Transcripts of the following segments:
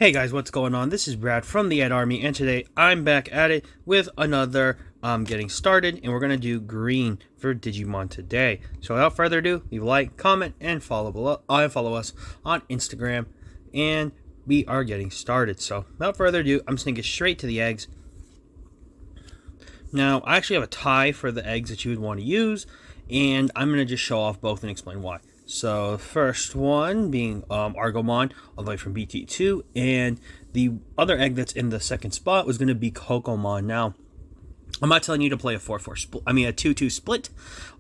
Hey guys, what's going on? This is Brad from the Ed Army, and today I'm back at it with another getting started, and we're gonna do green for Digimon today. So without further ado, leave a like, comment, and follow us on Instagram, and we are getting started. So without further ado, I'm just gonna get straight to the eggs. Now I actually have a tie for the eggs that you would want to use, and I'm gonna just show off both and explain why. So first one being Argomon, all the way from BT2, and the other egg that's in the second spot was going to be Kokomon. Now, I'm not telling you to play a 4-4 split. I mean a 2-2 split,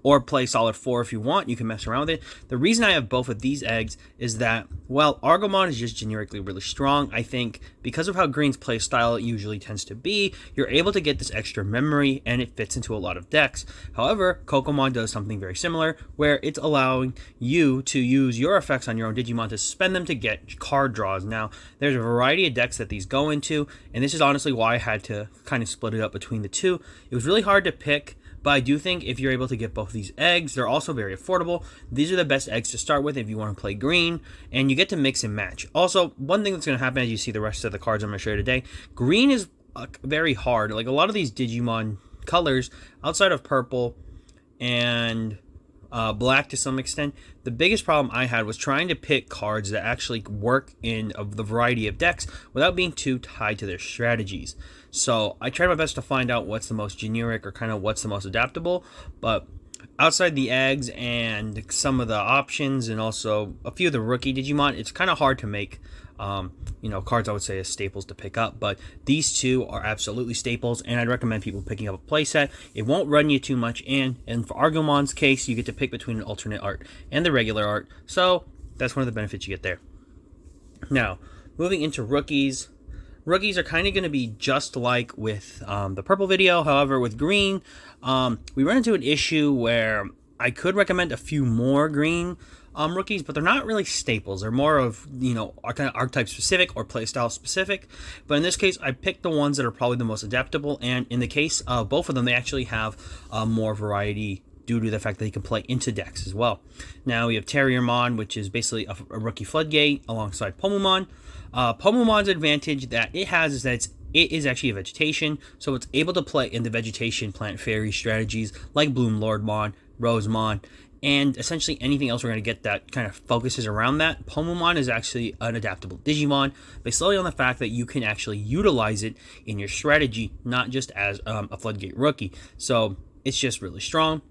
or play solid 4 if you want. You can mess around with it. The reason I have both of these eggs is that, well, Argomon is just generically really strong. I think because of how Green's play style usually tends to be, you're able to get this extra memory, and it fits into a lot of decks. However, Kokomon does something very similar, where it's allowing you to use your effects on your own Digimon to spend them to get card draws. Now, there's a variety of decks that these go into, and this is honestly why I had to kind of split it up between the two. It was really hard to pick, but I do think if you're able to get both these eggs, they're also very affordable. These are the best eggs to start with if you want to play green, and you get to mix and match. Also, one thing that's going to happen as you see the rest of the cards I'm going to show you today, green is very hard. Like a lot of these Digimon colors, outside of purple and black to some extent, the biggest problem I had was trying to pick cards that actually work in the variety of decks without being too tied to their strategies. So I tried my best to find out what's the most generic or kind of what's the most adaptable, but outside the eggs and some of the options and also a few of the rookie Digimon, it's kind of hard to make cards I would say as staples to pick up, but these two are absolutely staples, and I'd recommend people picking up a playset. It won't run you too much, and for Argomon's case, you get to pick between an alternate art and the regular art, so that's one of the benefits you get there. Now, moving into rookies. Rookies are kind of going to be just like with the purple video. However, with green, we run into an issue where I could recommend a few more green rookies, but they're not really staples. They're more of, kind of archetype specific or playstyle specific. But in this case, I picked the ones that are probably the most adaptable. And in the case of both of them, they actually have more variety due to the fact that they can play into decks as well. Now we have Terriermon, which is basically a rookie floodgate alongside Pomumon. Pomumon's advantage that it has is that it is actually a vegetation, so it's able to play in the vegetation plant fairy strategies like Bloom Lordmon, Rosemon, and essentially anything else we're going to get that kind of focuses around that. Pomumon is actually an adaptable Digimon based solely on the fact that you can actually utilize it in your strategy, not just as a floodgate rookie. So it's just really strong.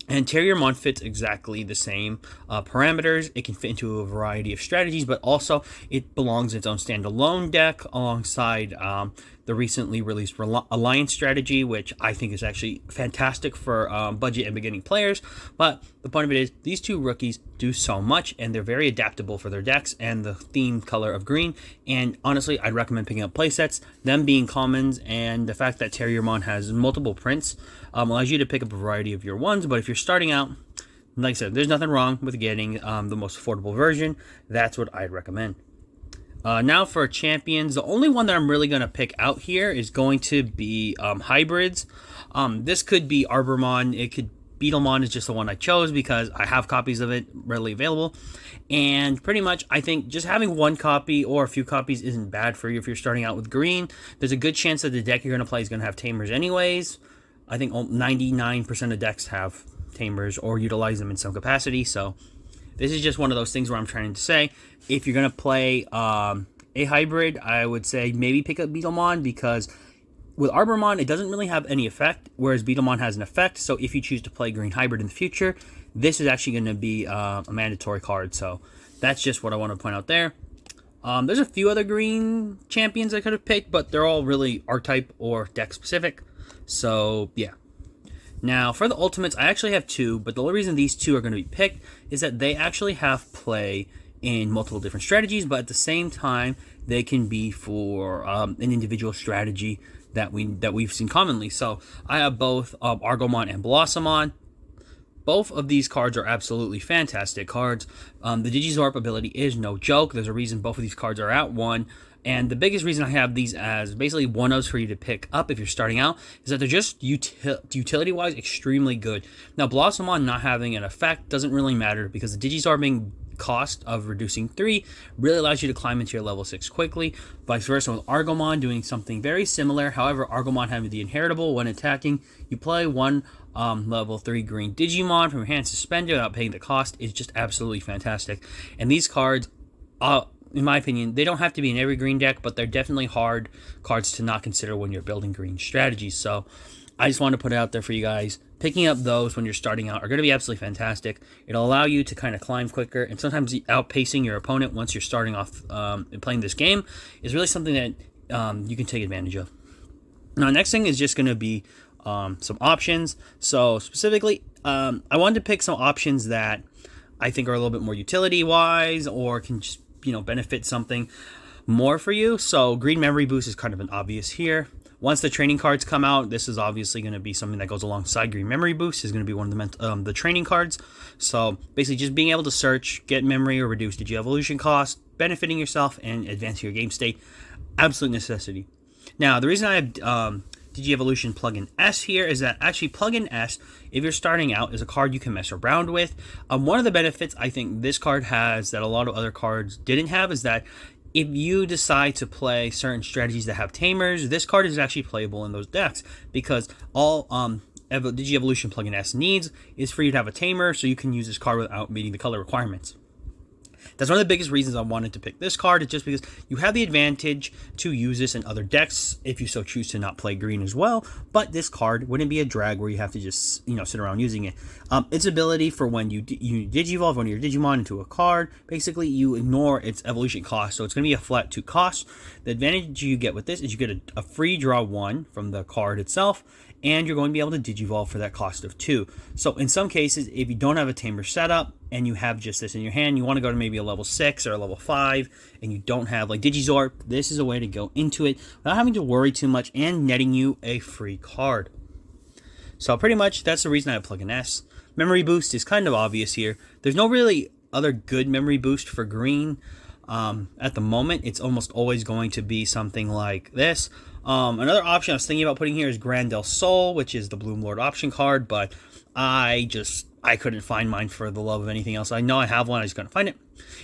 And Terriermon fits exactly the same parameters. It can fit into a variety of strategies, but also it belongs in its own standalone deck alongside the recently released Alliance strategy, which I think is actually fantastic for budget and beginning players. But the point of it is, these two rookies do so much, and they're very adaptable for their decks and the theme color of green. And honestly, I'd recommend picking up playsets, them being commons, and the fact that Terriermon has multiple prints allows you to pick up a variety of your ones. But if you're starting out, like I said, there's nothing wrong with getting the most affordable version. That's what I'd recommend. Now for champions, the only one that I'm really going to pick out here is going to be hybrids. This could be Arbormon, it could Beetlemon is just the one I chose because I have copies of it readily available. And pretty much, I think just having one copy or a few copies isn't bad for you if you're starting out with green. There's a good chance that the deck you're going to play is going to have Tamers anyways. I think 99% of decks have Tamers or utilize them in some capacity, so this is just one of those things where I'm trying to say, if you're going to play a hybrid, I would say maybe pick up Beetlemon, because with Arbormon, it doesn't really have any effect, whereas Beetlemon has an effect. So if you choose to play green hybrid in the future, this is actually going to be a mandatory card. So that's just what I want to point out there. There's a few other green champions I could have picked, but they're all really archetype or deck specific. So yeah. Now, for the ultimates, I actually have two, but the only reason these two are going to be picked is that they actually have play in multiple different strategies, but at the same time, they can be for an individual strategy that we've seen commonly. So I have both Argomon and Blossomon. Both of these cards are absolutely fantastic cards. The Digizorp ability is no joke. There's a reason both of these cards are at 1. And the biggest reason I have these as basically one-ofs for you to pick up if you're starting out is that they're just utility-wise extremely good. Now, Blossomon not having an effect doesn't really matter because the Digizorp being cost of reducing 3 really allows you to climb into your level 6 quickly. Vice versa with Argomon, doing something very similar. However, Argomon having the inheritable when attacking, you play one level 3 green Digimon from your hand suspended without paying the cost is just absolutely fantastic. And these cards, in my opinion, they don't have to be in every green deck, but they're definitely hard cards to not consider when you're building green strategies. So I just want to put it out there for you guys. Picking up those when you're starting out are going to be absolutely fantastic. It'll allow you to kind of climb quicker, and sometimes outpacing your opponent once you're starting off playing this game is really something that you can take advantage of. Now, next thing is just going to be some options. So specifically, I wanted to pick some options that I think are a little bit more utility-wise or can just, benefit something more for you. So Green Memory Boost is kind of an obvious here. Once the training cards come out, this is obviously going to be something that goes alongside Green Memory Boost. Is going to be one of the training cards. So basically just being able to search, get memory or reduce Digievolution cost, benefiting yourself and advancing your game state, absolute necessity. Now, the reason I have Digievolution Plugin S here is that actually Plugin S, if you're starting out, is a card you can mess around with. One of the benefits I think this card has that a lot of other cards didn't have is that if you decide to play certain strategies that have tamers, this card is actually playable in those decks, because all Digievolution Plugin S needs is for you to have a tamer, so you can use this card without meeting the color requirements. That's one of the biggest reasons I wanted to pick this card, is just because you have the advantage to use this in other decks if you so choose to not play green as well, but this card wouldn't be a drag where you have to just sit around using it. Its ability for when you Digivolve one of your Digimon into a card, basically you ignore its evolution cost, so it's going to be a flat 2 cost. The advantage you get with this is you get a free draw 1 from the card itself, and you're going to be able to Digivolve for that cost of 2. So in some cases, if you don't have a tamer setup and you have just this in your hand, you want to go to maybe a level 6 or a level 5, and you don't have like Digizorp, this is a way to go into it without having to worry too much and netting you a free card. So pretty much that's the reason I have Plugin S. Memory Boost is kind of obvious here. There's no really other good Memory Boost for green. At the moment, it's almost always going to be something like this. Another option I was thinking about putting here is Grandel Soul, which is the Bloom Lord option card, but I couldn't find mine for the love of anything else. I know I have one, I just couldn't find it.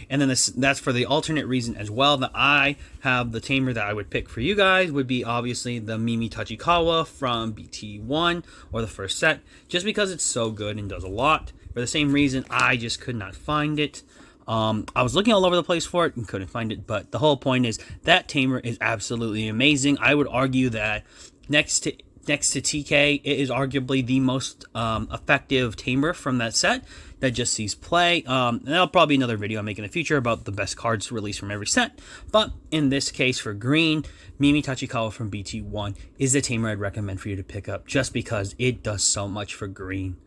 And then that's for the alternate reason as well that I have the tamer that I would pick for you guys would be obviously the Mimi Tachikawa from BT1 or the first set, just because it's so good and does a lot. For the same reason, I just could not find it. I was looking all over the place for it and couldn't find it, but the whole point is that tamer is absolutely amazing. I would argue that next to TK, it is arguably the most effective tamer from that set that just sees play. And that'll probably be another video I make in the future about the best cards released from every set. But in this case for green, Mimi Tachikawa from BT1 is the tamer I'd recommend for you to pick up, just because it does so much for green.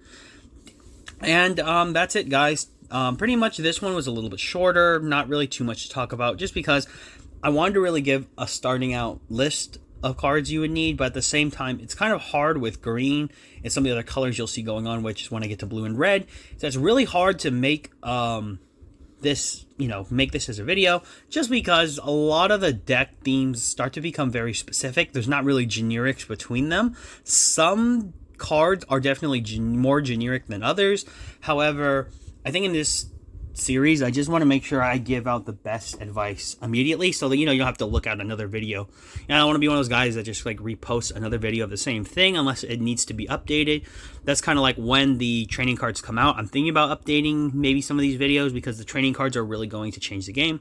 And that's it, guys. Pretty much this one was a little bit shorter, not really too much to talk about, just because I wanted to really give a starting out list of cards you would need, but at the same time, it's kind of hard with green and some of the other colors you'll see going on, which is when I get to blue and red. So it's really hard to make this as a video, just because a lot of the deck themes start to become very specific. There's not really generics between them. Some cards are definitely more generic than others. However, I think in this series, I just want to make sure I give out the best advice immediately, so that you don't have to look at another video. And I don't want to be one of those guys that just like repost another video of the same thing unless it needs to be updated. That's kind of like when the training cards come out. I'm thinking about updating maybe some of these videos because the training cards are really going to change the game.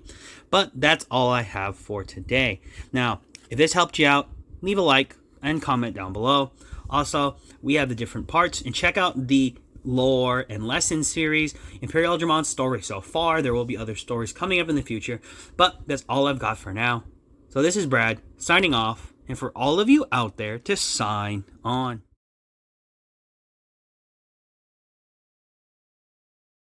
But that's all I have for today. Now, if this helped you out, leave a like and comment down below. Also, we have the different parts, and check out the lore and lesson series, Imperial Dramon story so far. There will be other stories coming up in the future, but that's all I've got for now. So this is Brad signing off, and for all of you out there, to sign on.